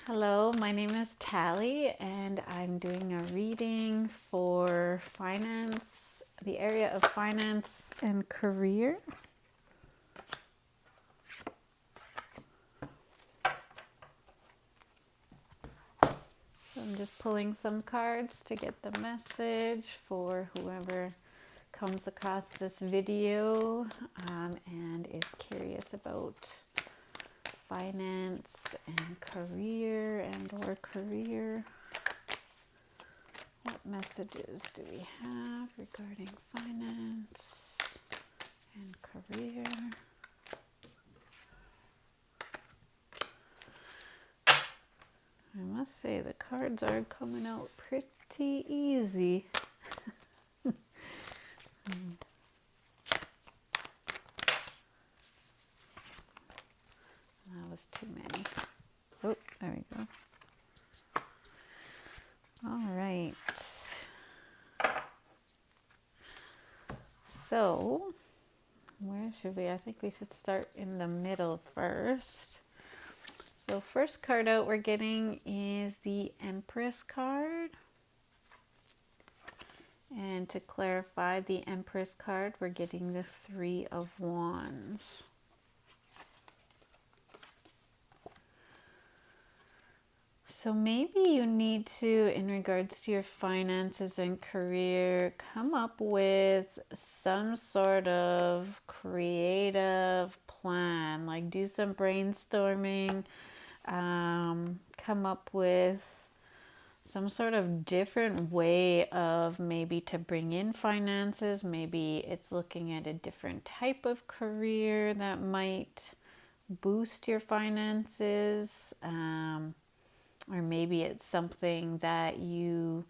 Hello, my name is Tally, and I'm doing a reading for finance, the area of finance and career. So I'm just pulling some cards to get the message for whoever comes across this video and is curious about finance and career or career. What messages do we have regarding finance and career? I must say the cards are coming out pretty easy. That was too many. Oh, there we go. All right. So, where should we? I think we should start in the middle first. So, first card out we're getting is the Empress card. And to clarify, the Empress card, we're getting the Three of Wands. So maybe you need to, in regards to your finances and career, come up with some sort of creative plan, like do some brainstorming, come up with some sort of different way of maybe to bring in finances. Maybe it's looking at a different type of career that might boost your finances. Or maybe it's something that you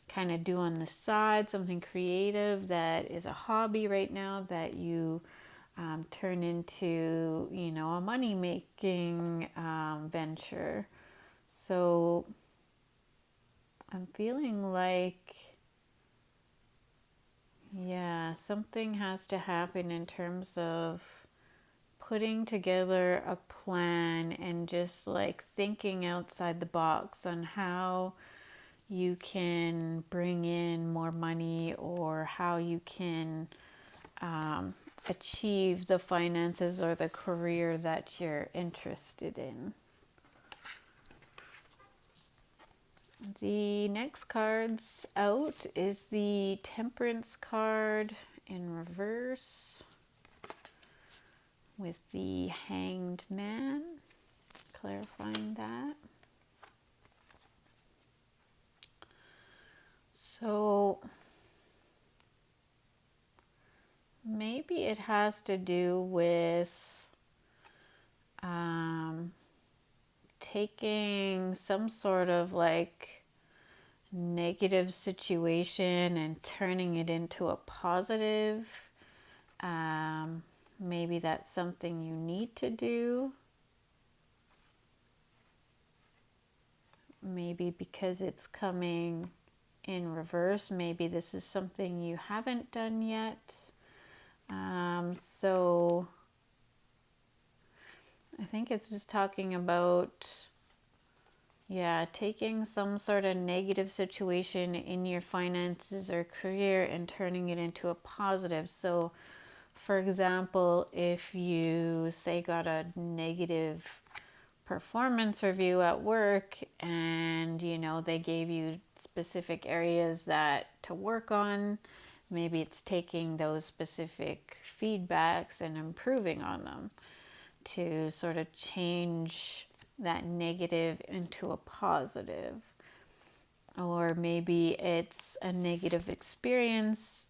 kind of do on the side, something creative that is a hobby right now that you turn into, a money-making venture. So I'm feeling like, something has to happen in terms of putting together a plan and just like thinking outside the box on how you can bring in more money or how you can achieve the finances or the career that you're interested in. The next cards out is the Temperance card in reverse with the Hanged Man, clarifying that. So maybe it has to do with taking some sort of like negative situation and turning it into a positive. Maybe that's something you need to do. Maybe because it's coming in reverse, maybe this is something you haven't done yet. So I think it's just talking about, taking some sort of negative situation in your finances or career and turning it into a positive. So for example, if you say got a negative performance review at work and they gave you specific areas that to work on, maybe it's taking those specific feedbacks and improving on them to sort of change that negative into a positive. Or maybe it's a negative experience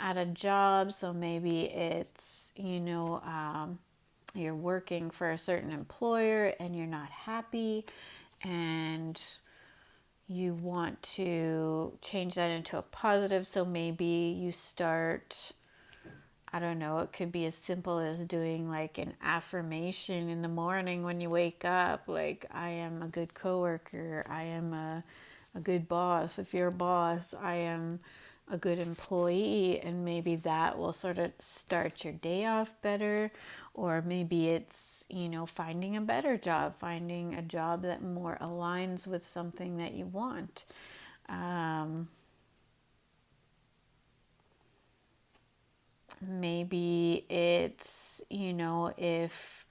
at a job, so maybe it's you're working for a certain employer and you're not happy and you want to change that into a positive. So maybe you start, I don't know, it could be as simple as doing like an affirmation in the morning when you wake up, like I am a good coworker, I am a good boss. If you're a boss, I am a good employee, and maybe that will sort of start your day off better. or maybe it's, finding a better job, finding a job that more aligns with something that you want. Maybe it's, if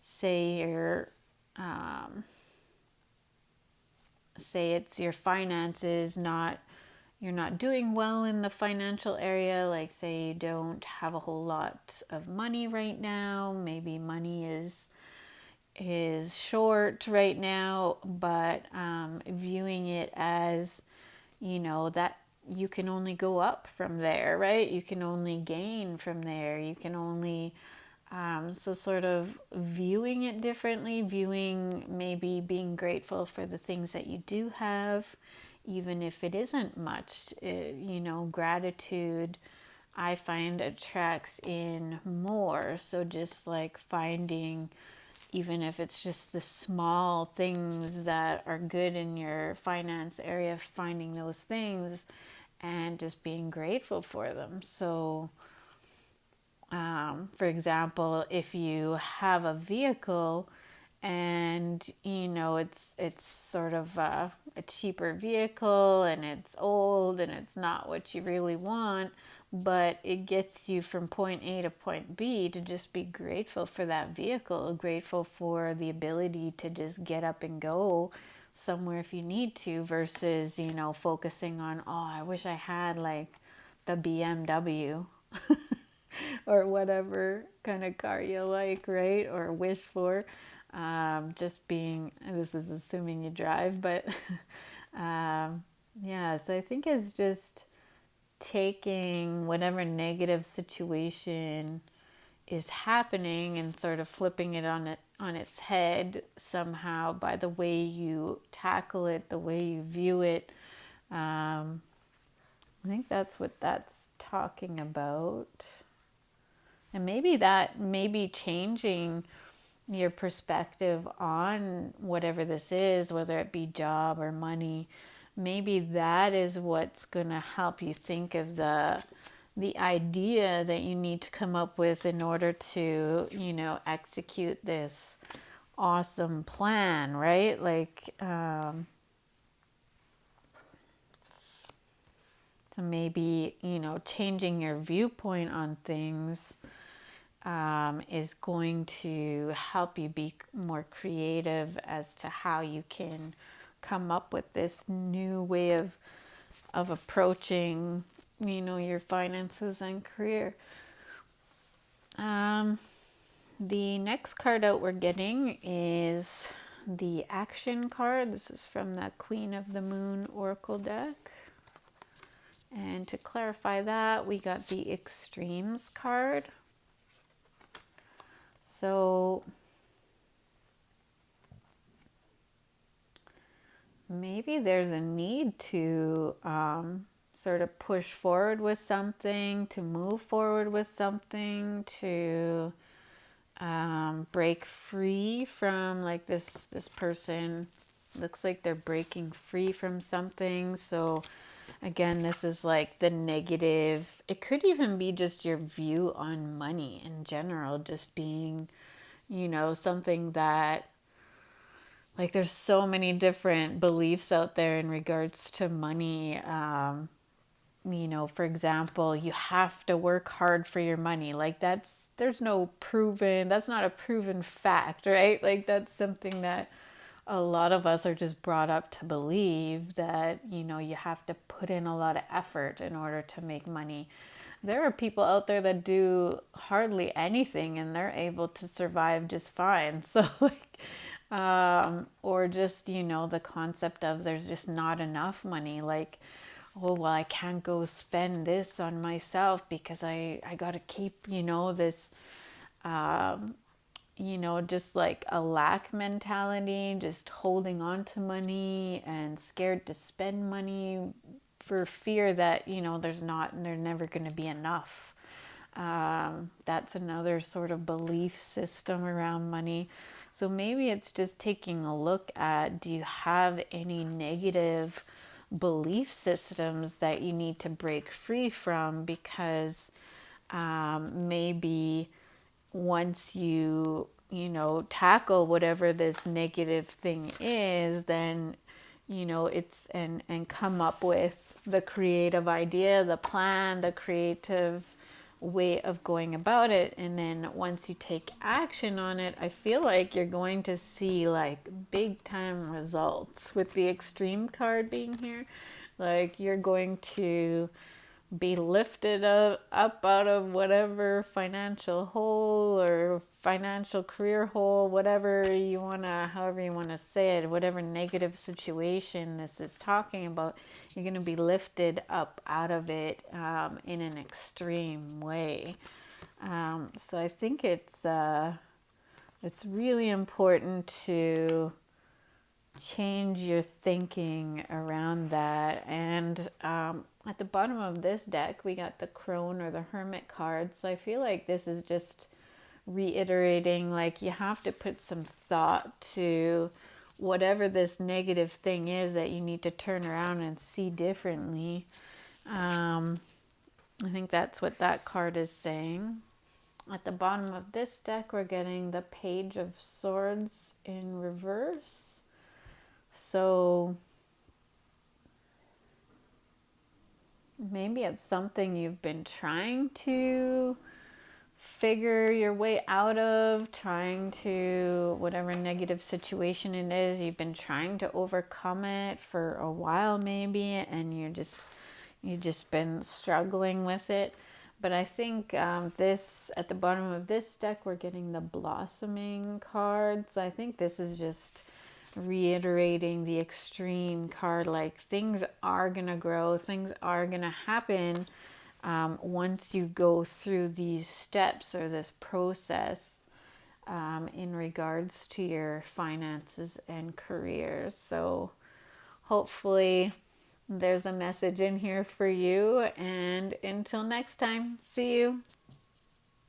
say say it's your finances, you're not doing well in the financial area, like say you don't have a whole lot of money right now, maybe money is short right now, but viewing it as, that you can only go up from there, right? You can only gain from there. You can only, so sort of viewing it differently, viewing maybe being grateful for the things that you do have, even if it isn't much. Gratitude, I find, attracts in more. So just like finding, even if it's just the small things that are good in your finance area, finding those things and just being grateful for them. So, for example, if you have a vehicle and it's sort of a cheaper vehicle and it's old and it's not what you really want, but it gets you from point A to point B, to just be grateful for that vehicle, grateful for the ability to just get up and go somewhere if you need to, versus focusing on, oh, I wish I had like the BMW or whatever kind of car you like, right? Or wish for. Just being, this is assuming you drive, but yeah, so I think it's just taking whatever negative situation is happening and sort of flipping it on its head somehow by the way you tackle it, the way you view it. I think that's what that's talking about. And maybe changing your perspective on whatever this is, whether it be job or money, maybe that is what's going to help you think of the idea that you need to come up with in order to, execute this awesome plan, right? Like, so maybe, changing your viewpoint on things is going to help you be more creative as to how you can come up with this new way of approaching, your finances and career. The next card out we're getting is the Action card. This is from the Queen of the Moon Oracle deck. And to clarify that, we got the Extremes card. So maybe there's a need to sort of push forward with something, to move forward with something, to break free from, like, this person looks like they're breaking free from something. So again, this is like the negative. It could even be just your view on money in general, just being, something that, like, there's so many different beliefs out there in regards to money. For example, you have to work hard for your money. Like, that's not a proven fact, right? Like, that's something that a lot of us are just brought up to believe, that, you have to put in a lot of effort in order to make money. There are people out there that do hardly anything and they're able to survive just fine. So, like, or just, the concept of there's just not enough money. Like, oh, well, I can't go spend this on myself because I got to keep, this, just like a lack mentality, just holding on to money and scared to spend money for fear that, there's never going to be enough. That's another sort of belief system around money. So maybe it's just taking a look at, do you have any negative belief systems that you need to break free from? Because maybe once you, tackle whatever this negative thing is, then, it's, and come up with the creative idea, the plan, the creative way of going about it. And then once you take action on it, I feel like you're going to see like big time results with the extreme card being here. Like you're going to be lifted up out of whatever financial hole or financial career hole, whatever you want to, however you want to say it, whatever negative situation this is talking about, you're going to be lifted up out of it in an extreme way. So I think it's really important to change your thinking around that. And at the bottom of this deck, we got the Crone or the Hermit card. So I feel like this is just reiterating, like, you have to put some thought to whatever this negative thing is that you need to turn around and see differently. I think that's what that card is saying. At the bottom of this deck, we're getting the Page of Swords in reverse. So maybe it's something you've been trying to figure your way out of, trying to, whatever negative situation it is, you've been trying to overcome it for a while maybe, and you've just been struggling with it. But I think this, at the bottom of this deck, we're getting the Blossoming card. So I think this is just reiterating the extreme card, like things are gonna grow, things are gonna happen once you go through these steps or this process in regards to your finances and careers. So hopefully there's a message in here for you, and until next time, see you.